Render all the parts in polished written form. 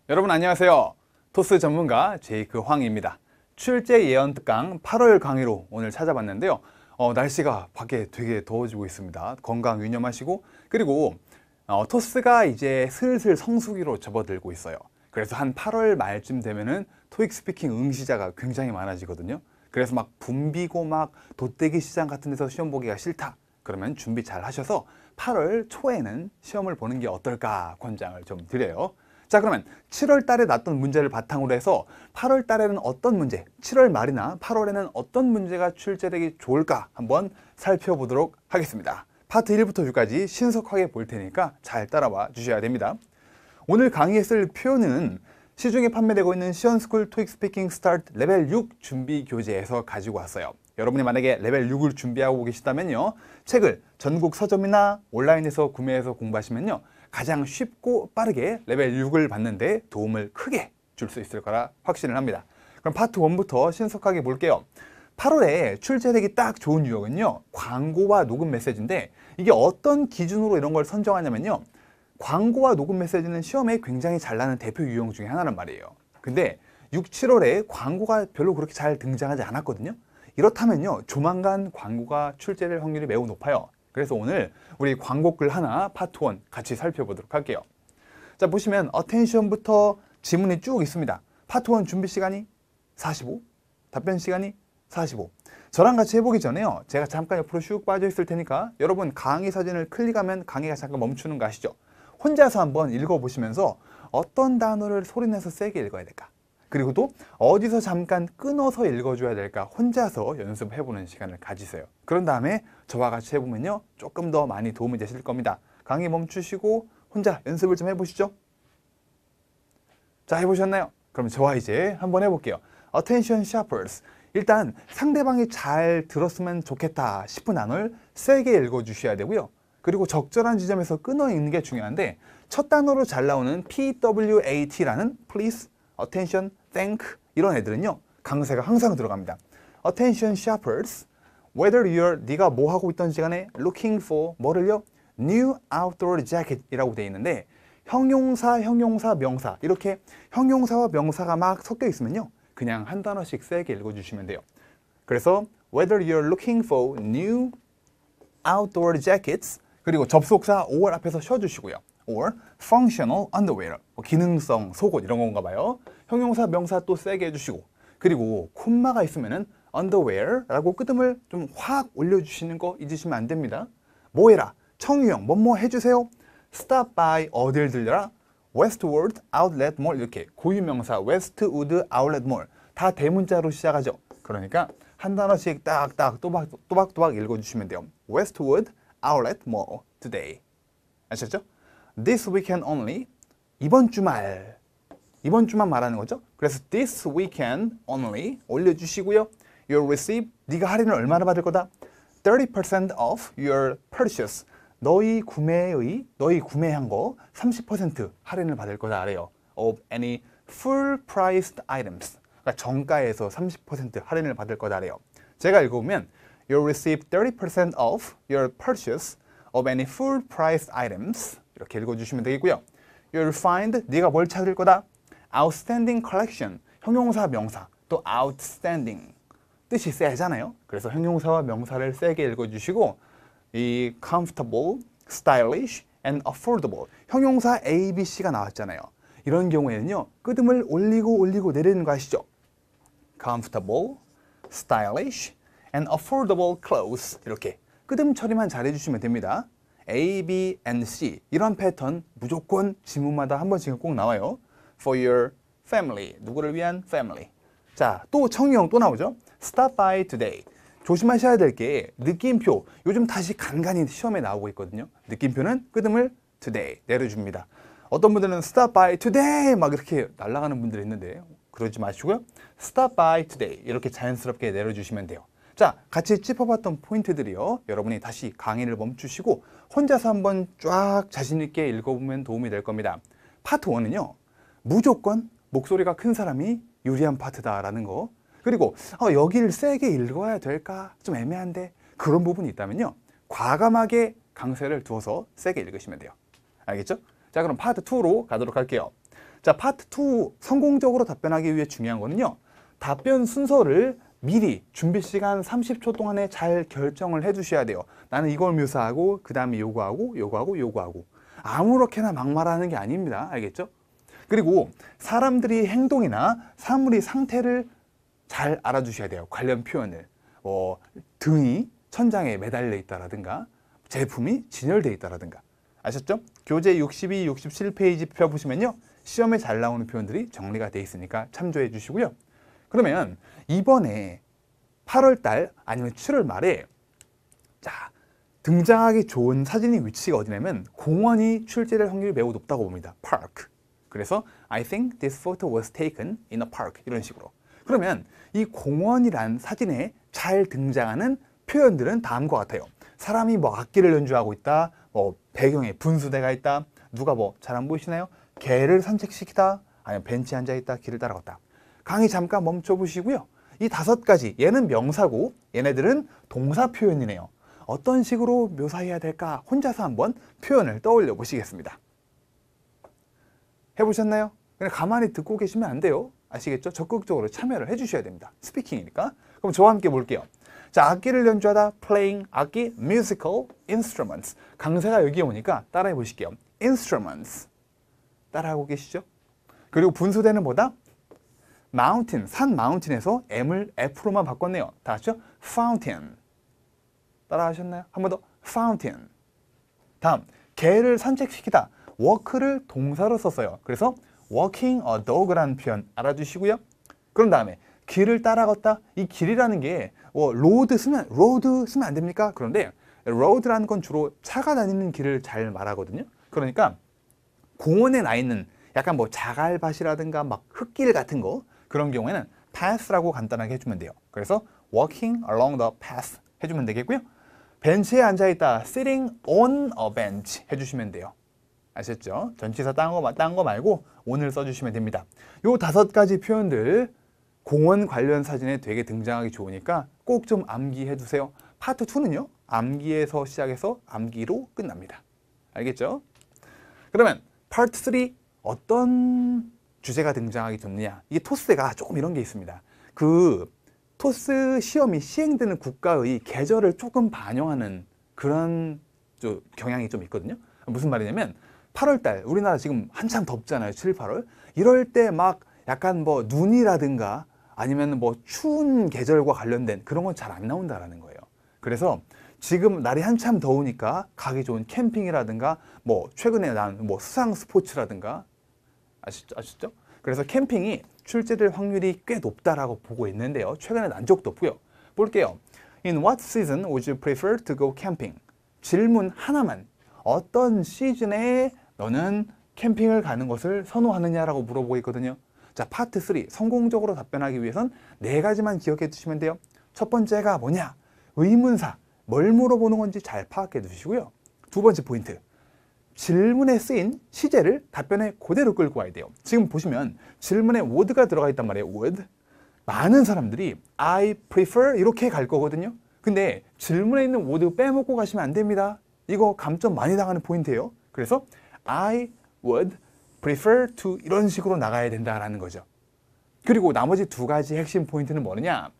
여러분 안녕하세요. 토스 전문가 제이크 황입니다. 출제 예언 특강 8월 강의로 오늘 찾아봤는데요. 날씨가 밖에 되게 더워지고 있습니다. 건강 유념하시고, 그리고 토스가 이제 슬슬 성수기로 접어들고 있어요. 그래서 한 8월 말쯤 되면은 토익 스피킹 응시자가 굉장히 많아지거든요. 그래서 막 붐비고 막 돗대기 시장 같은 데서 시험 보기가 싫다, 그러면 준비 잘 하셔서 8월 초에는 시험을 보는 게 어떨까 권장을 좀 드려요. 자, 그러면 7월 달에 났던 문제를 바탕으로 해서 8월 달에는 어떤 문제, 7월 말이나 8월에는 어떤 문제가 출제되기 좋을까 한번 살펴보도록 하겠습니다. 파트 1부터 6까지 신속하게 볼 테니까 잘 따라와 주셔야 됩니다. 오늘 강의에 쓸 표는 시중에 판매되고 있는 시언스쿨 토익 스피킹 스타트 레벨 6 준비 교재에서 가지고 왔어요. 여러분이 만약에 레벨 6을 준비하고 계시다면요, 책을 전국 서점이나 온라인에서 구매해서 공부하시면요, 가장 쉽고 빠르게 레벨 6을 받는데 도움을 크게 줄 수 있을 거라 확신을 합니다. 그럼 파트 1부터 신속하게 볼게요. 8월에 출제되기 딱 좋은 유형은요, 광고와 녹음 메시지인데, 이게 어떤 기준으로 이런 걸 선정하냐면요, 광고와 녹음 메시지는 시험에 굉장히 잘 나는 대표 유형 중에 하나란 말이에요. 근데 6, 7월에 광고가 별로 그렇게 잘 등장하지 않았거든요. 이렇다면요, 조만간 광고가 출제될 확률이 매우 높아요. 그래서 오늘 우리 광고글 하나 파트 1 같이 살펴보도록 할게요. 자, 보시면 어텐션부터 지문이 쭉 있습니다. 파트 1 준비 시간이 45, 답변 시간이 45. 저랑 같이 해보기 전에요, 제가 잠깐 옆으로 슉 빠져 있을 테니까 여러분 강의 사진을 클릭하면 강의가 잠깐 멈추는 거 아시죠? 혼자서 한번 읽어보시면서 어떤 단어를 소리내서 세게 읽어야 될까? 그리고 또 어디서 잠깐 끊어서 읽어줘야 될까? 혼자서 연습해보는 시간을 가지세요. 그런 다음에 저와 같이 해보면요, 조금 더 많이 도움이 되실 겁니다. 강의 멈추시고 혼자 연습을 좀 해보시죠. 자, 해보셨나요? 그럼 저와 이제 한번 해볼게요. Attention shoppers. 일단 상대방이 잘 들었으면 좋겠다 싶은 단어를 세게 읽어주셔야 되고요. 그리고 적절한 지점에서 끊어 읽는 게 중요한데, 첫 단어로 잘 나오는 PWAT라는 please, attention, thank 이런 애들은요, 강세가 항상 들어갑니다. Attention shoppers, whether 네가 뭐 하고 있던 시간에 looking for 뭐를요? new outdoor jacket 이라고 되어 있는데, 형용사, 명사 이렇게 형용사와 명사가 막 섞여 있으면요, 그냥 한 단어씩 세게 읽어주시면 돼요. 그래서 whether you're looking for new outdoor jackets, 그리고 접속사 or 앞에서 쉬어주시고요. or functional underwear, 기능성 속옷 이런 건가 봐요. 형용사, 명사 또 세게 해주시고, 그리고 콤마가 있으면은 underwear라고 끄듬을 좀 확 올려주시는 거 잊으시면 안 됩니다. 뭐 해라, 청유형, 뭐뭐 해주세요. stop by, 어딜 들려라. westward outlet mall, 이렇게 고유명사 westwood outlet mall 다 대문자로 시작하죠. 그러니까 한 단어씩 딱딱 또박또박 읽어주시면 돼요. westwood outlet mall today. 아셨죠? This weekend only, 이번 주만 말하는 거죠. 그래서 this weekend only 올려주시고요. You'll receive, 네가 할인을 얼마나 받을 거다? 30% off your purchase, 너희 구매한 거 30% 할인을 받을 거다 아래요. Of any full priced items, 그러니까 정가에서 30% 할인을 받을 거다 아래요. 제가 읽어보면 You'll receive 30% off your purchase of any full priced items, 이렇게 읽어주시면 되겠고요. You'll find, 네가 뭘 찾을 거다? Outstanding collection, 형용사, 명사, 또 outstanding 뜻이 세잖아요. 그래서 형용사와 명사를 세게 읽어주시고, 이 comfortable, stylish, and affordable, 형용사 A, B, C가 나왔잖아요. 이런 경우에는요, 끄듬을 올리고 내리는 거 아시죠? comfortable, stylish, and affordable clothes, 이렇게 끄듬 처리만 잘 해주시면 됩니다. A, B, and C 이런 패턴 무조건 지문마다 한 번씩은 꼭 나와요. For your family, 누구를 위한 family. 자, 또 청유형 또 나오죠. Stop by today. 조심하셔야 될 게 느낌표, 요즘 다시 간간히 시험에 나오고 있거든요. 느낌표는 끄듬을 today 내려줍니다. 어떤 분들은 stop by today 막 이렇게 날아가는 분들이 있는데 그러지 마시고요. stop by today 이렇게 자연스럽게 내려주시면 돼요. 자, 같이 짚어봤던 포인트들이요, 여러분이 다시 강의를 멈추시고 혼자서 한번 쫙 자신있게 읽어보면 도움이 될 겁니다. 파트 1은요, 무조건 목소리가 큰 사람이 유리한 파트다라는 거, 그리고 여기를 세게 읽어야 될까 좀 애매한데 그런 부분이 있다면요, 과감하게 강세를 두어서 세게 읽으시면 돼요. 알겠죠? 자, 그럼 파트 2로 가도록 할게요. 자, 파트 2 성공적으로 답변하기 위해 중요한 거는요. 답변 순서를 미리 준비 시간 30초 동안에 잘 결정을 해 두셔야 돼요. 나는 이걸 묘사하고 그 다음에 요거하고 요거하고 요거하고 아무렇게나 막 말하는 게 아닙니다. 알겠죠? 그리고 사람들이 행동이나 사물의 상태를 잘 알아두셔야 돼요. 관련 표현을. 등이 천장에 매달려 있다라든가 제품이 진열되어 있다라든가. 아셨죠? 교재 62, 67페이지 펴보시면요. 시험에 잘 나오는 표현들이 정리가 되어 있으니까 참조해 주시고요. 그러면 이번에 8월 달 아니면 7월 말에 자, 등장하기 좋은 사진의 위치가 어디냐면 공원이 출제될 확률이 매우 높다고 봅니다. Park. 그래서 I think this photo was taken in a park. 이런 식으로. 그러면 이 공원이란 사진에 잘 등장하는 표현들은 다음과 같아요. 사람이 뭐 악기를 연주하고 있다. 배경에 분수대가 있다. 누가 잘 안 보이시나요? 개를 산책시키다. 아니면 벤치에 앉아있다. 길을 따라갔다. 강의 잠깐 멈춰보시고요. 이 5가지, 얘는 명사고 얘네들은 동사 표현이네요. 어떤 식으로 묘사해야 될까? 혼자서 한번 표현을 떠올려 보시겠습니다. 해보셨나요? 그냥 가만히 듣고 계시면 안 돼요. 아시겠죠? 적극적으로 참여를 해주셔야 됩니다. 스피킹이니까. 그럼 저와 함께 볼게요. 자, 악기를 연주하다, playing, 악기, musical, instruments. 강세가 여기 오니까 따라해 보실게요. instruments. 따라하고 계시죠? 그리고 분수대는 뭐다? mountain, 산 mountain에서 M을 F로만 바꿨네요. 다 같이요? fountain. 따라 하셨나요? 한 번 더. fountain. 다음, 개를 산책시키다. walk를 동사로 썼어요. 그래서 walking a dog라는 표현 알아두시고요. 그런 다음에 길을 따라 걷다. 이 길이라는 게 road 쓰면 안 됩니까? 그런데 road라는 건 주로 차가 다니는 길을 잘 말하거든요. 그러니까 공원에 나 있는 약간 자갈밭이라든가 막 흙길 같은 거 그런 경우에는 path라고 간단하게 해주면 돼요. 그래서 walking along the path 해주면 되겠고요. 벤치에 앉아있다. sitting on a bench 해주시면 돼요. 아셨죠? 전치사 딴 거 말고 on을 써주시면 됩니다. 요 5가지 표현들 공원 관련 사진에 되게 등장하기 좋으니까 꼭 좀 암기해 두세요. 파트 2는요. 암기에서 시작해서 암기로 끝납니다. 알겠죠? 그러면 파트 3 어떤 주제가 등장하기 좋느냐. 이게 토스가 조금 이런 게 있습니다. 그 토스 시험이 시행되는 국가의 계절을 조금 반영하는 그런 경향이 좀 있거든요. 무슨 말이냐면 8월달 우리나라 지금 한참 덥잖아요. 7, 8월. 이럴 때 막 약간 눈이라든가 아니면 추운 계절과 관련된 그런 건 잘 안 나온다라는 거예요. 그래서 지금 날이 한참 더우니까 가기 좋은 캠핑이라든가 최근에 난 수상 스포츠라든가 아시죠? 그래서 캠핑이 출제될 확률이 꽤 높다라고 보고 있는데요. 최근에 난 적도 없고요. 볼게요. In what season would you prefer to go camping? 질문 하나만. 어떤 시즌에 너는 캠핑을 가는 것을 선호하느냐라고 물어보고 있거든요. 자, 파트 3 성공적으로 답변하기 위해선 4가지만 기억해 두시면 돼요. 첫 번째가 뭐냐? 의문사. 뭘 물어보는 건지 잘 파악해 두시고요. 2번째 포인트. 질문에 쓰인 시제를 답변에 그대로 끌고 와야 돼요. 지금 보시면 질문에 would가 들어가 있단 말이에요. would. 많은 사람들이 I prefer 이렇게 갈 거거든요. 근데 질문에 있는 would 빼먹고 가시면 안 됩니다. 이거 감점 많이 당하는 포인트예요. 그래서 I would prefer to 이런 식으로 나가야 된다라는 거죠. 그리고 나머지 2가지 핵심 포인트는 뭐냐?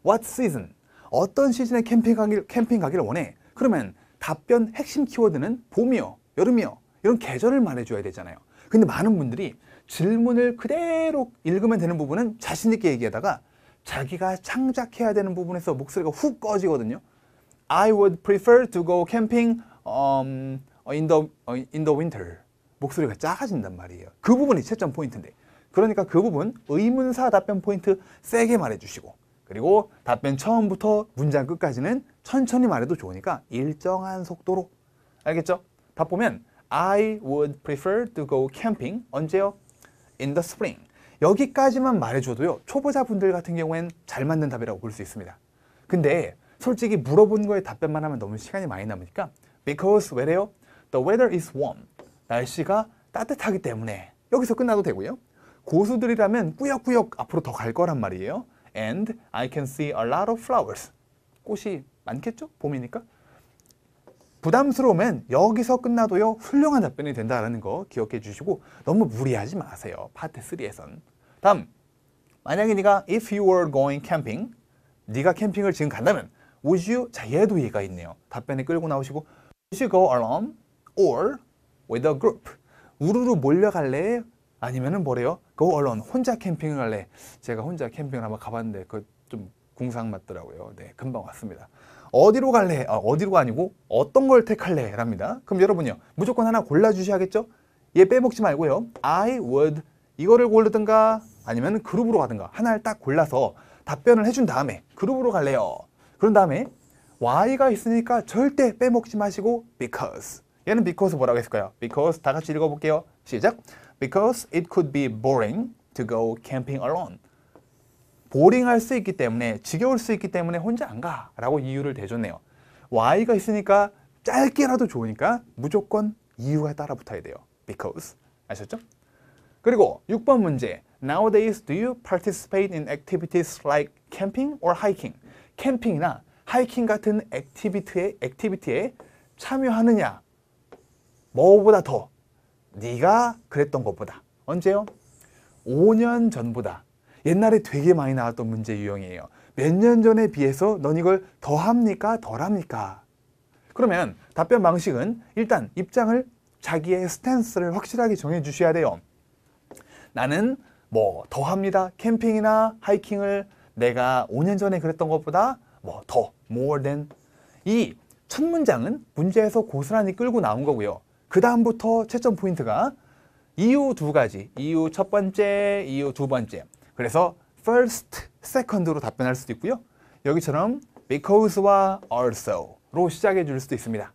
What season? 어떤 시즌에 캠핑 가기를 원해? 그러면 답변 핵심 키워드는 봄이요, 여름이요 이런 계절을 말해줘야 되잖아요. 근데 많은 분들이 질문을 그대로 읽으면 되는 부분은 자신 있게 얘기하다가 자기가 창작해야 되는 부분에서 목소리가 훅 꺼지거든요. I would prefer to go camping in the winter. 목소리가 작아진단 말이에요. 그 부분이 채점 포인트인데. 그러니까 그 부분 의문사 답변 포인트 세게 말해주시고 그리고 답변 처음부터 문장 끝까지는 천천히 말해도 좋으니까 일정한 속도로. 알겠죠? 답 보면 I would prefer to go camping. 언제요? In the spring. 여기까지만 말해줘도요. 초보자분들 같은 경우엔 잘 맞는 답이라고 볼 수 있습니다. 근데 솔직히 물어본 거에 답변만 하면 너무 시간이 많이 남으니까 Because 왜래요? The weather is warm. 날씨가 따뜻하기 때문에 여기서 끝나도 되고요. 고수들이라면 꾸역꾸역 앞으로 더 갈 거란 말이에요. And I can see a lot of flowers. 꽃이 많겠죠? 봄이니까. 부담스러우면 여기서 끝나도요 훌륭한 답변이 된다는 거 기억해 주시고 너무 무리하지 마세요. 파트 3에선. 다음, 만약에 네가 if you were going camping, 네가 캠핑을 지금 간다면 would you, 자 얘도 얘가 있네요. 답변에 끌고 나오시고 would you go alone or with a group? 우르르 몰려갈래? 아니면은 뭐래요? go alone, 혼자 캠핑을 갈래? 제가 혼자 캠핑을 한번 가봤는데 그 좀 궁상 맞더라고요. 네, 금방 왔습니다. 어디로 갈래? 어디로가 아니고 어떤 걸 택할래? 랍니다. 그럼 여러분요, 무조건 하나 골라주셔야겠죠? 얘 빼먹지 말고요. I would 이거를 고르든가 아니면 그룹으로 가든가 하나를 딱 골라서 답변을 해준 다음에 그룹으로 갈래요. 그런 다음에 Y가 있으니까 절대 빼먹지 마시고 because. 얘는 because 뭐라고 했을까요? because 다 같이 읽어볼게요. 시작. Because it could be boring to go camping alone. 보링할 수 있기 때문에, 지겨울 수 있기 때문에 혼자 안 가 라고 이유를 대줬네요. Y가 있으니까 짧게라도 좋으니까 무조건 이유가 따라 붙어야 돼요. because. 아셨죠? 그리고 6번 문제. Nowadays, do you participate in activities like camping or hiking? 캠핑이나 하이킹 같은 액티비티에 참여하느냐? 뭐보다 더? 네가 그랬던 것보다. 언제요? 5년 전보다. 옛날에 되게 많이 나왔던 문제 유형이에요. 몇 년 전에 비해서 넌 이걸 더 합니까? 덜 합니까? 그러면 답변 방식은 일단 입장을, 자기의 스탠스를 확실하게 정해 주셔야 돼요. 나는 뭐 더 합니다. 캠핑이나 하이킹을 내가 5년 전에 그랬던 것보다 뭐 더, more than. 이 첫 문장은 문제에서 고스란히 끌고 나온 거고요. 그 다음부터 채점 포인트가 이유 두 가지, 이유 첫 번째, 이유 두 번째. 그래서 first, second로 답변할 수도 있고요. 여기처럼 because와 also로 시작해 줄 수도 있습니다.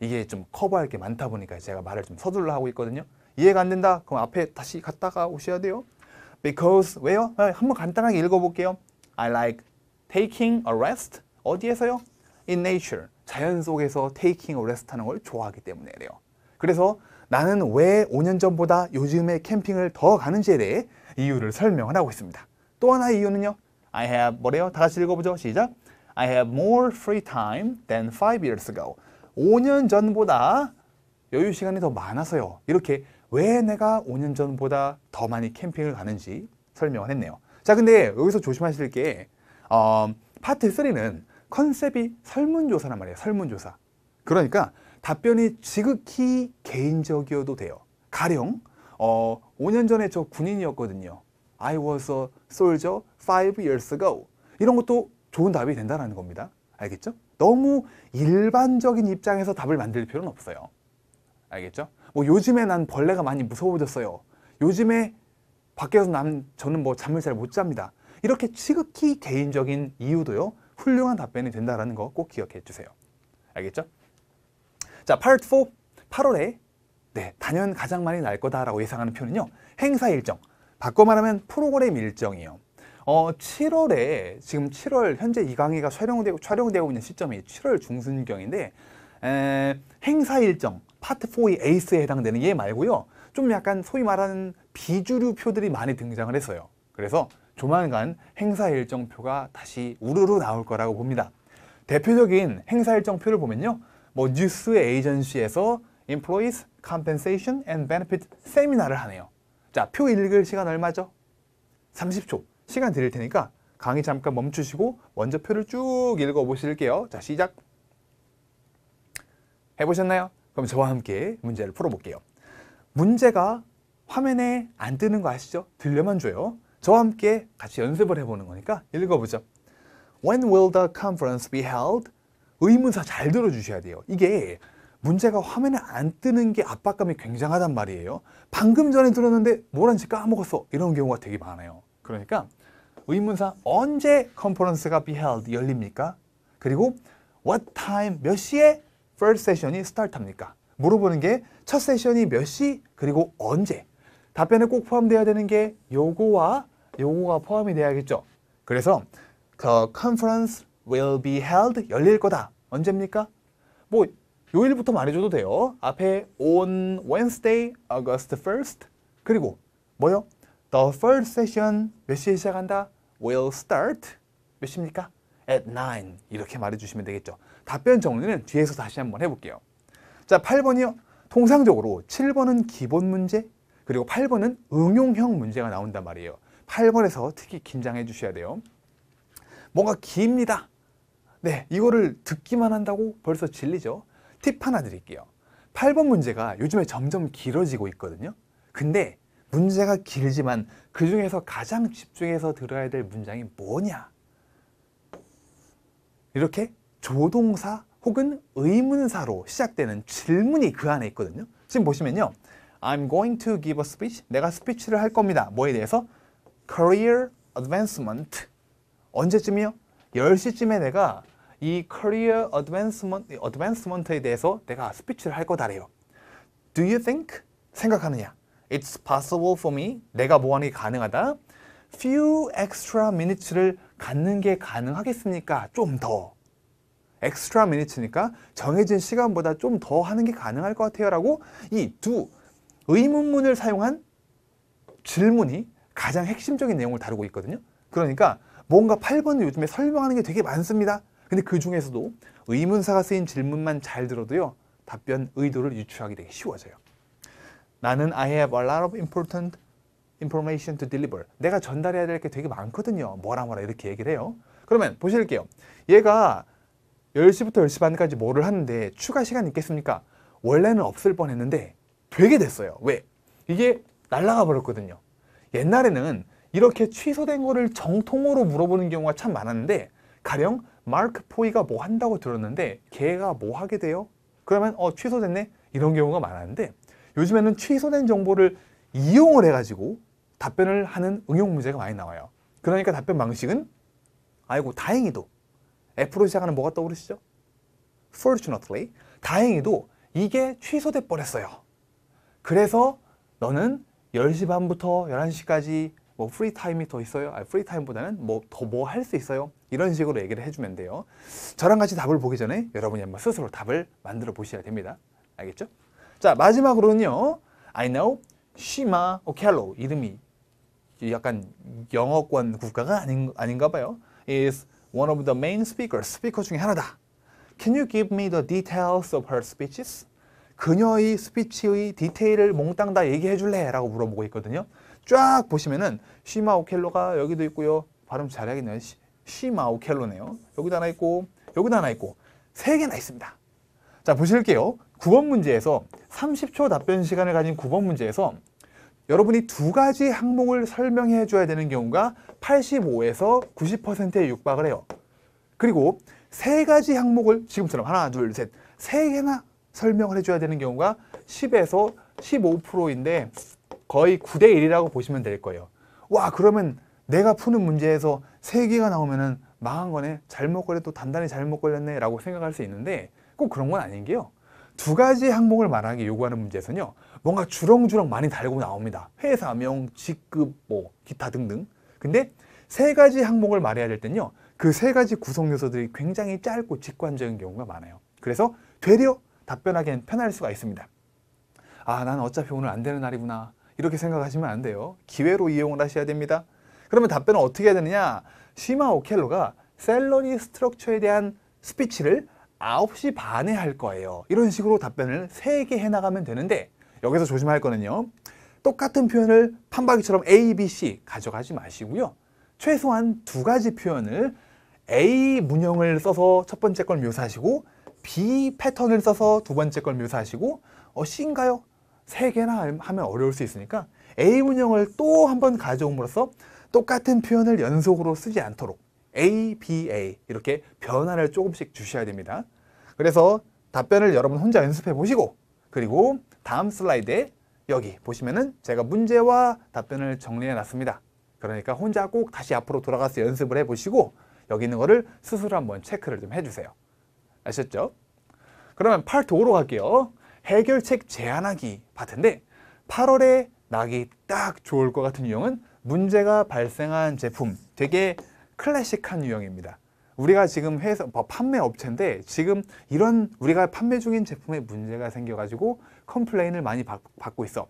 이게 좀 커버할 게 많다 보니까 제가 말을 좀 서둘러 하고 있거든요. 이해가 안 된다? 그럼 앞에 다시 갔다가 오셔야 돼요. Because, 왜요? 한번 간단하게 읽어볼게요. I like taking a rest. 어디에서요? In nature. 자연 속에서 taking a rest 하는 걸 좋아하기 때문에래요. 그래서 나는 왜 5년 전보다 요즘에 캠핑을 더 가는지에 대해 이유를 설명을 하고 있습니다. 또 하나의 이유는요. I have, 뭐래요? 다 같이 읽어보죠. 시작. I have more free time than 5 years ago. 5년 전보다 여유 시간이 더 많아서요. 이렇게 왜 내가 5년 전보다 더 많이 캠핑을 가는지 설명을 했네요. 자, 근데 여기서 조심하실 게 파트 3는 컨셉이 설문조사란 말이에요. 설문조사. 그러니까 답변이 지극히 개인적이어도 돼요. 가령 5년 전에 저 군인이었거든요. I was a soldier 5 years ago. 이런 것도 좋은 답이 된다는 겁니다. 알겠죠? 너무 일반적인 입장에서 답을 만들 필요는 없어요. 알겠죠? 뭐 요즘에 난 벌레가 많이 무서워졌어요. 요즘에 밖에서 저는 뭐 잠을 잘 못 잡니다. 이렇게 지극히 개인적인 이유도요. 훌륭한 답변이 된다는 거 꼭 기억해 주세요. 알겠죠? 자, 파트 4. 8월에 단연 가장 많이 날 거다라고 예상하는 표현은요. 행사 일정. 바꿔 말하면 프로그램 일정이에요. 7월에 지금 7월 현재 이 강의가 촬영되고 있는 시점이 7월 중순경인데 행사 일정 파트 4의 에이스에 해당되는 얘 말고요. 좀 약간 소위 말하는 비주류 표들이 많이 등장을 했어요. 그래서 조만간 행사 일정표가 다시 우르르 나올 거라고 봅니다. 대표적인 행사 일정표를 보면요. 뭐 뉴스 에이전시에서 Employees Compensation and Benefit 세미나를 하네요. 자, 표 읽을 시간 얼마죠? 30초. 시간 드릴 테니까 강의 잠깐 멈추시고 먼저 표를 쭉 읽어보실게요. 자, 시작. 해보셨나요? 그럼 저와 함께 문제를 풀어볼게요. 문제가 화면에 안 뜨는 거 아시죠? 들려만 줘요. 저와 함께 같이 연습을 해보는 거니까 읽어보죠. When will the conference be held? 의문사 잘 들어주셔야 돼요. 이게 문제가 화면에 안 뜨는 게 압박감이 굉장하단 말이에요. 방금 전에 들었는데 뭐란지 까먹었어. 이런 경우가 되게 많아요. 그러니까 의문사 언제 컨퍼런스가 be held 열립니까? 그리고 what time 몇 시에 first session이 start 합니까? 물어보는 게 첫 세션이 몇 시 그리고 언제? 답변에 꼭 포함되어야 되는 게 요거와 요거가 포함이 돼야겠죠. 그래서 the conference will be held 열릴 거다. 언제입니까? 뭐 요일부터 말해줘도 돼요. 앞에 on Wednesday, August 1st. 그리고 뭐요? The first session 몇 시에 시작한다? Will start 몇 시입니까? at 9 이렇게 말해주시면 되겠죠. 답변 정리는 뒤에서 다시 한번 해볼게요. 자, 8번이요. 통상적으로 7번은 기본 문제, 그리고 8번은 응용형 문제가 나온단 말이에요. 8번에서 특히 긴장해 주셔야 돼요. 뭔가 깁니다. 네, 이거를 듣기만 한다고 벌써 질리죠. 팁 하나 드릴게요. 8번 문제가 요즘에 점점 길어지고 있거든요. 근데 문제가 길지만 그 중에서 가장 집중해서 들어야 될 문장이 뭐냐? 이렇게 조동사 혹은 의문사로 시작되는 질문이 그 안에 있거든요. 지금 보시면요. I'm going to give a speech. 내가 스피치를 할 겁니다. 뭐에 대해서? Career advancement. 언제쯤이요? 10시쯤에 내가 이 Career advancement에 대해서 내가 스피치를 할 거다래요. Do you think? 생각하느냐? It's possible for me. 내가 뭐하는 게 가능하다. Few extra minutes를 갖는 게 가능하겠습니까? 좀 더. extra minutes니까 정해진 시간보다 좀 더 하는 게 가능할 것 같아요. 라고 이 두 의문문을 사용한 질문이 가장 핵심적인 내용을 다루고 있거든요. 그러니까 뭔가 8번은 요즘에 설명하는 게 되게 많습니다. 근데 그 중에서도 의문사가 쓰인 질문만 잘 들어도요. 답변 의도를 유추하기 되게 쉬워져요. 나는 I have a lot of important information to deliver. 내가 전달해야 될 게 되게 많거든요. 뭐라 이렇게 얘기를 해요. 그러면 보실게요. 얘가 10시부터 10시 반까지 뭐를 하는데 추가 시간 있겠습니까? 원래는 없을 뻔했는데 되게 됐어요. 왜? 이게 날아가 버렸거든요. 옛날에는 이렇게 취소된 거를 정통으로 물어보는 경우가 참 많았는데 가령 마크 포이가 뭐 한다고 들었는데 걔가 뭐 하게 돼요? 그러면 취소됐네? 이런 경우가 많았는데 요즘에는 취소된 정보를 이용을 해가지고 답변을 하는 응용 문제가 많이 나와요. 그러니까 답변 방식은 아이고 다행히도 F로 시작하는 뭐가 떠오르시죠? Fortunately. 다행히도 이게 취소돼 버렸어요. 그래서 너는 10시 반부터 11시까지 뭐 프리타임이 더 있어요? 프리타임보다는 뭐 할 수 있어요? 이런 식으로 얘기를 해주면 돼요. 저랑 같이 답을 보기 전에 여러분이 한번 스스로 답을 만들어 보셔야 됩니다. 알겠죠? 자, 마지막으로는요. I know 시마 오켈로 이름이 약간 영어권 국가가 아닌가 봐요. is one of the main speakers. 스피커 중에 하나다. Can you give me the details of her speeches? 그녀의 스피치의 디테일을 몽땅 다 얘기해 줄래? 라고 물어보고 있거든요. 쫙 보시면은 시마 오켈로가 여기도 있고요. 발음 잘해야겠네요. 시마 오켈로네요. 여기도 하나 있고 여기도 하나 있고 3개나 있습니다. 자, 보실게요. 9번 문제에서 30초 답변 시간을 가진 9번 문제에서 여러분이 2가지 항목을 설명해 줘야 되는 경우가 85에서 90%에 육박을 해요. 그리고 3가지 항목을 지금처럼 하나, 둘, 셋, 3개나 설명을 해줘야 되는 경우가 10에서 15%인데 거의 9대 1이라고 보시면 될 거예요. 와, 그러면 내가 푸는 문제에서 3개가 나오면은 망한 거네. 잘못 걸려도 단단히 잘못 걸렸네 라고 생각할 수 있는데 꼭 그런 건 아닌 게요. 2가지 항목을 말하기 요구하는 문제에서는요. 뭔가 주렁주렁 많이 달고 나옵니다. 회사명, 직급, 뭐 기타 등등. 근데 3가지 항목을 말해야 될 땐요. 그 3가지 구성 요소들이 굉장히 짧고 직관적인 경우가 많아요. 그래서 되려 답변하기엔 편할 수가 있습니다. 아, 난 어차피 오늘 안 되는 날이구나. 이렇게 생각하시면 안 돼요. 기회로 이용을 하셔야 됩니다. 그러면 답변은 어떻게 해야 되느냐? 시마 오켈로가 샐러리 스트럭처에 대한 스피치를 9시 반에 할 거예요. 이런 식으로 답변을 3개 해나가면 되는데 여기서 조심할 거는요. 똑같은 표현을 판박이처럼 A, B, C 가져가지 마시고요. 최소한 2가지 표현을 A 문형을 써서 첫 번째 걸 묘사하시고 B 패턴을 써서 두 번째 걸 묘사하시고 C인가요? 3개나 하면 어려울 수 있으니까 A 문형을 또 한 번 가져옴으로써 똑같은 표현을 연속으로 쓰지 않도록 A, B, A 이렇게 변화를 조금씩 주셔야 됩니다. 그래서 답변을 여러분 혼자 연습해 보시고 그리고 다음 슬라이드에 여기 보시면은 제가 문제와 답변을 정리해 놨습니다. 그러니까 혼자 꼭 다시 앞으로 돌아가서 연습을 해 보시고 여기 있는 거를 스스로 한번 체크를 좀 해주세요. 아셨죠? 그러면 파트 5로 갈게요. 해결책 제안하기 파트인데 8월에 나기 딱 좋을 것 같은 유형은 문제가 발생한 제품, 되게 클래식한 유형입니다. 우리가 지금 회사 판매 업체인데 지금 이런 우리가 판매 중인 제품에 문제가 생겨가지고 컴플레인을 많이 받고 있어.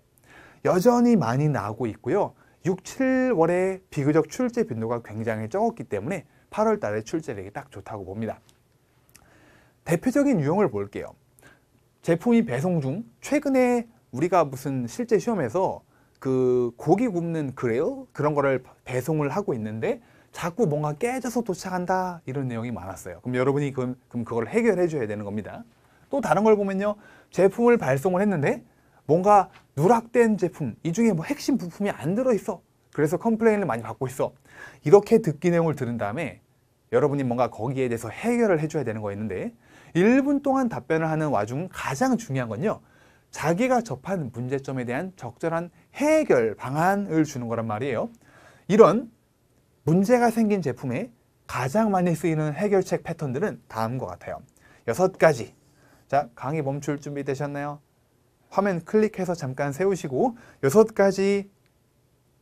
여전히 많이 나오고 있고요. 6, 7월에 비교적 출제 빈도가 굉장히 적었기 때문에 8월 달에 출제되기 딱 좋다고 봅니다. 대표적인 유형을 볼게요. 제품이 배송 중 최근에 우리가 무슨 실제 시험에서 그 고기 굽는 그레일 그런 거를 배송을 하고 있는데 자꾸 뭔가 깨져서 도착한다 이런 내용이 많았어요. 그럼 여러분이 그럼 그걸 해결해 줘야 되는 겁니다. 또 다른 걸 보면요, 제품을 발송을 했는데 뭔가 누락된 제품, 이 중에 뭐 핵심 부품이 안 들어있어. 그래서 컴플레인을 많이 받고 있어. 이렇게 듣기 내용을 들은 다음에 여러분이 뭔가 거기에 대해서 해결을 해줘야 되는 거 있는데 1분 동안 답변을 하는 와중 가장 중요한 건요, 자기가 접한 문제점에 대한 적절한 해결 방안을 주는 거란 말이에요. 이런 문제가 생긴 제품에 가장 많이 쓰이는 해결책 패턴들은 다음과 같아요. 6가지. 자, 강의 멈출 준비 되셨나요? 화면 클릭해서 잠깐 세우시고 6가지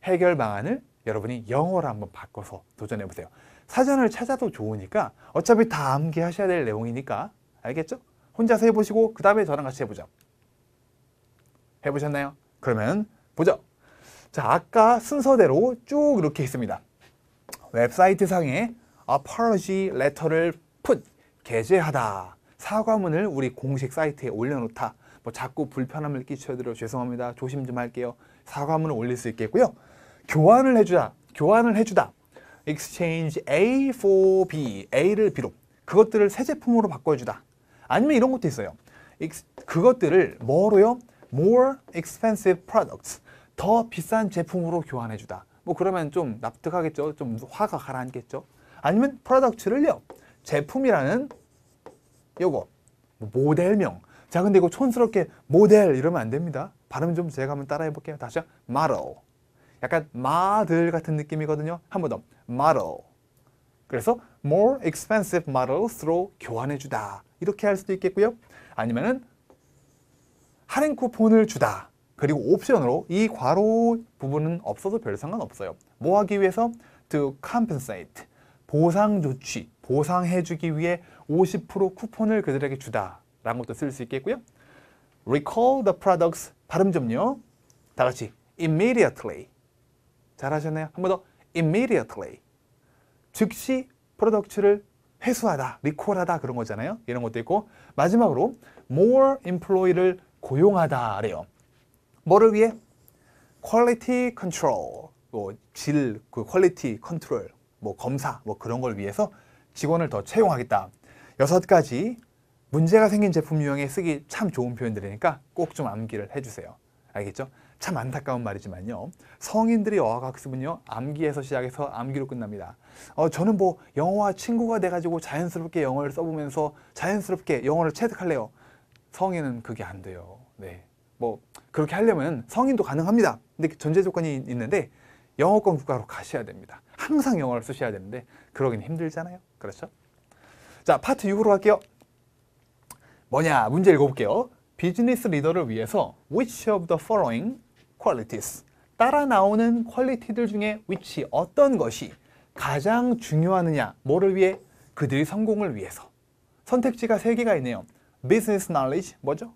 해결 방안을 여러분이 영어로 한번 바꿔서 도전해 보세요. 사전을 찾아도 좋으니까 어차피 다 암기하셔야 될 내용이니까 알겠죠? 혼자서 해보시고 그 다음에 저랑 같이 해보죠. 해보셨나요? 그러면 보죠. 자, 아까 순서대로 쭉 이렇게 있습니다. 웹사이트 상에 apology letter를 게재하다. 사과문을 우리 공식 사이트에 올려놓다. 뭐 자꾸 불편함을 끼쳐드려 죄송합니다. 조심 좀 할게요. 사과문을 올릴 수 있겠고요. 교환을 해주다. exchange A for B. A를 B로. 그것들을 새 제품으로 바꿔주다. 아니면 이런 것도 있어요. 그것들을 뭐로요? more expensive products. 더 비싼 제품으로 교환해주다. 뭐 그러면 좀 납득하겠죠? 좀 화가 가라앉겠죠? 아니면 products를요, 제품이라는 요거 모델명. 자, 근데 이거 촌스럽게 모델 이러면 안 됩니다. 발음 좀 제가 한번 따라해 볼게요. 다시요. model. 약간 마들 같은 느낌이거든요. 한 번 더. model. 그래서 more expensive models로 교환해 주다. 이렇게 할 수도 있겠고요. 아니면은 할인 쿠폰을 주다. 그리고 옵션으로 이 괄호 부분은 없어도 별 상관없어요. 뭐 하기 위해서? to compensate. 보상 조치, 보상해주기 위해 50% 쿠폰을 그들에게 주다 라는 것도 쓸 수 있겠고요. recall the products, 발음 좀요. 다 같이 immediately. 잘하셨나요? 한 번 더. immediately. 즉시 프로덕트를 회수하다, 리콜하다 그런 거잖아요. 이런 것도 있고, 마지막으로 more employee를 고용하다래요. 뭐를 위해? quality control, 뭐 질, 그 quality control, 뭐 검사, 뭐 그런 걸 위해서 직원을 더 채용하겠다. 6가지 문제가 생긴 제품 유형에 쓰기 참 좋은 표현들이니까 꼭 좀 암기를 해주세요. 알겠죠? 참 안타까운 말이지만요, 성인들이 어학학습은요 암기에서 시작해서 암기로 끝납니다. 저는 뭐 영어와 친구가 돼가지고 자연스럽게 영어를 써보면서 자연스럽게 영어를 체득할래요. 성인은 그게 안 돼요. 네, 뭐 그렇게 하려면 성인도 가능합니다. 근데 전제 조건이 있는데 영어권 국가로 가셔야 됩니다. 항상 영어를 쓰셔야 되는데 그러긴 힘들잖아요. 그렇죠? 자, 파트 6으로 갈게요. 뭐냐? 문제 읽어볼게요. 비즈니스 리더를 위해서 which of the following qualities, 따라 나오는 퀄리티들 중에 which, 어떤 것이 가장 중요하느냐? 뭐를 위해? 그들의 성공을 위해서. 선택지가 3개가 있네요. business knowledge, 뭐죠?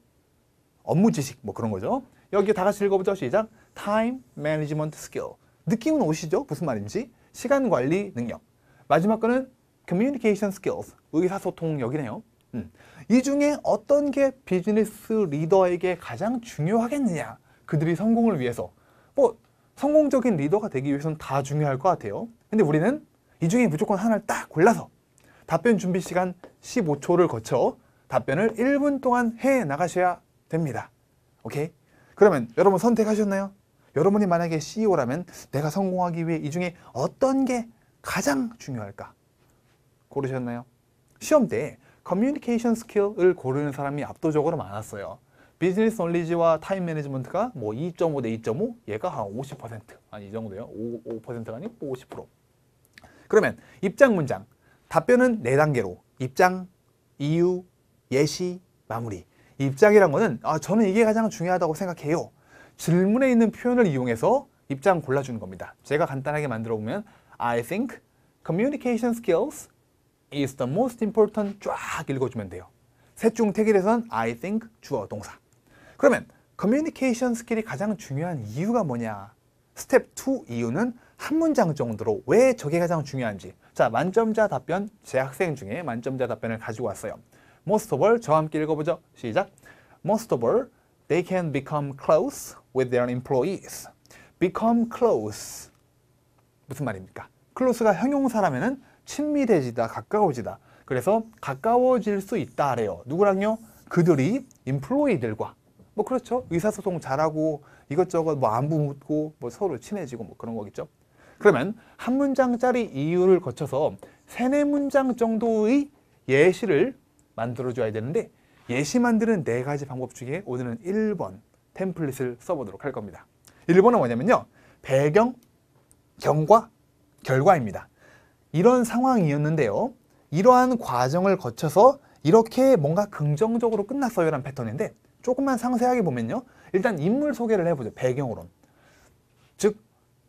업무 지식, 뭐 그런 거죠. 여기 다 같이 읽어보죠. 시작. time management skill. 느낌은 오시죠? 무슨 말인지. 시간 관리 능력. 마지막 거는 communication skills. 의사소통력이네요. 이 중에 어떤 게 비즈니스 리더에게 가장 중요하겠느냐? 그들이 성공을 위해서. 뭐 성공적인 리더가 되기 위해서는 다 중요할 것 같아요. 근데 우리는 이 중에 무조건 하나를 딱 골라서 답변 준비 시간 15초를 거쳐 답변을 1분 동안 해 나가셔야 됩니다. 오케이? 그러면 여러분 선택하셨나요? 여러분이 만약에 CEO라면 내가 성공하기 위해 이 중에 어떤 게 가장 중요할까? 고르셨나요? 시험 때 커뮤니케이션 스킬을 고르는 사람이 압도적으로 많았어요. 비즈니스 논리지와 타임 매니지먼트가 뭐 2.5 대 2.5, 얘가 한 50%. 아니 이 정도요. 5%가 아니고 50%. 그러면 입장 문장. 답변은 4단계로. 입장, 이유, 예시, 마무리. 입장이란 거는 저는 이게 가장 중요하다고 생각해요. 질문에 있는 표현을 이용해서 입장 골라주는 겁니다. 제가 간단하게 만들어 보면 I think communication skills is the most important, 쫙 읽어주면 돼요. 셋 중 택일에서는 I think 주어 동사. 그러면 커뮤니케이션 스킬이 가장 중요한 이유가 뭐냐? 스텝 2 이유는 한 문장 정도로 왜 저게 가장 중요한지 자, 만점자 답변, 제 학생 중에 만점자 답변을 가지고 왔어요. Most of all, 저와 함께 읽어보죠. 시작. Most of all, they can become close with their employees. Become close. 무슨 말입니까? close가 형용사라면은 친밀해지다, 가까워지다. 그래서 가까워질 수 있다래요. 누구랑요? 그들이 employee들과. 뭐 그렇죠. 의사소통 잘하고 이것저것 뭐 안부 묻고 뭐 서로 친해지고 뭐 그런 거겠죠. 그러면 한 문장짜리 이유를 거쳐서 3, 4문장 정도의 예시를 만들어줘야 되는데 예시 만드는 4가지 방법 중에 오늘은 1번 템플릿을 써보도록 할 겁니다. 1번은 뭐냐면요. 배경, 경과, 결과입니다. 이런 상황이었는데요. 이러한 과정을 거쳐서 이렇게 뭔가 긍정적으로 끝났어요 라는 패턴인데 조금만 상세하게 보면요. 일단 인물 소개를 해보죠. 배경으론. 즉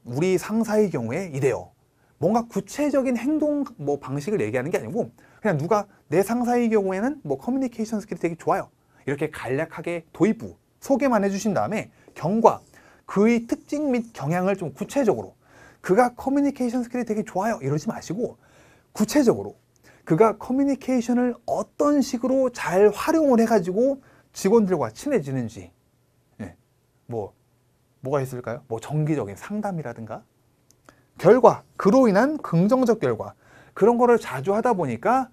우리 상사의 경우에 이래요. 뭔가 구체적인 행동 뭐 방식을 얘기하는 게 아니고 그냥 누가 내 상사의 경우에는 뭐 커뮤니케이션 스킬이 되게 좋아요. 이렇게 간략하게 도입부 소개만 해주신 다음에 경과 그의 특징 및 경향을 좀 구체적으로 그가 커뮤니케이션 스킬이 되게 좋아요 이러지 마시고 구체적으로 그가 커뮤니케이션을 어떤 식으로 잘 활용을 해가지고 직원들과 친해지는지 뭐가 있을까요? 뭐 정기적인 상담이라든가 결과, 그로 인한 긍정적 결과 그런 거를 자주 하다 보니까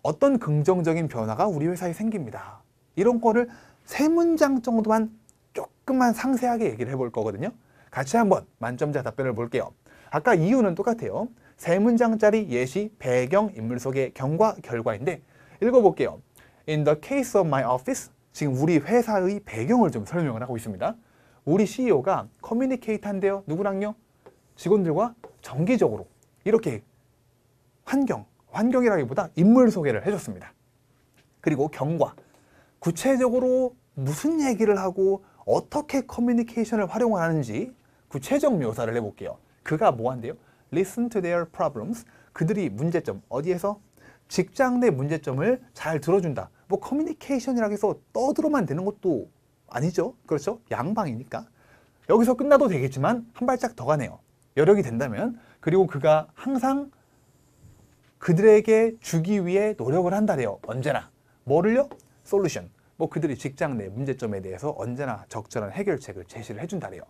어떤 긍정적인 변화가 우리 회사에 생깁니다. 이런 거를 3문장 정도만 조금만 상세하게 얘기를 해볼 거거든요. 같이 한번 만점자 답변을 볼게요. 아까 이유는 똑같아요. 3문장짜리 예시, 배경, 인물 소개, 경과, 결과인데 읽어볼게요. In the case of my office, 지금 우리 회사의 배경을 좀 설명을 하고 있습니다. 우리 CEO가 커뮤니케이트 한대요. 누구랑요? 직원들과 정기적으로 이렇게 환경이라기보다 인물 소개를 해줬습니다. 그리고 경과, 구체적으로 무슨 얘기를 하고 어떻게 커뮤니케이션을 활용하는지 구체적 묘사를 해볼게요. 그가 뭐 한대요? Listen to their problems. 그들이 문제점, 어디에서? 직장 내 문제점을 잘 들어준다. 뭐 커뮤니케이션이라고 해서 떠들어만 되는 것도 아니죠. 그렇죠? 양방이니까. 여기서 끝나도 되겠지만 한 발짝 더 가네요. 여력이 된다면. 그리고 그가 항상 그들에게 주기 위해 노력을 한다래요. 언제나. 뭐를요? 솔루션. 뭐 그들이 직장 내 문제점에 대해서 언제나 적절한 해결책을 제시를 해준다래요.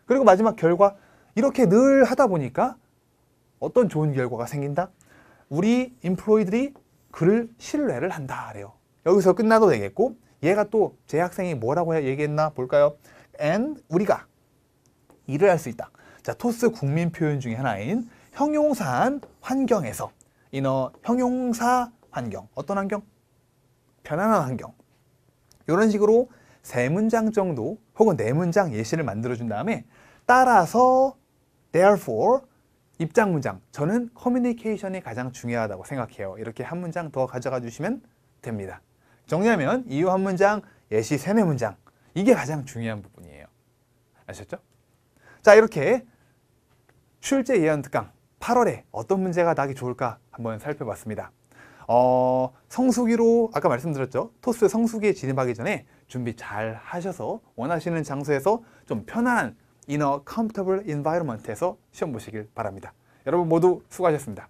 그리고 마지막 결과. 이렇게 늘 하다 보니까 어떤 좋은 결과가 생긴다? 우리 인플로이들이 그를 신뢰를 한다래요. 여기서 끝나도 되겠고 얘가 또 제 학생이 뭐라고 얘기했나 볼까요? And 우리가 일을 할 수 있다. 자, 토스 국민 표현 중에 하나인 형용사한 환경에서 형용사 환경. 어떤 환경? 편안한 환경. 이런 식으로 3문장 정도 혹은 4문장 예시를 만들어준 다음에 따라서 therefore 입장 문장. 저는 커뮤니케이션이 가장 중요하다고 생각해요. 이렇게 한 문장 더 가져가 주시면 됩니다. 정리하면 이유 한 문장, 예시 3, 4문장. 이게 가장 중요한 부분이에요. 아셨죠? 자, 이렇게 출제 예언 특강 8월에 어떤 문제가 나기 좋을까 한번 살펴봤습니다. 성수기로 아까 말씀드렸죠. 토스 성수기에 진입하기 전에 준비 잘 하셔서 원하시는 장소에서 좀 편안한 in a comfortable environment에서 시험 보시길 바랍니다. 여러분 모두 수고하셨습니다.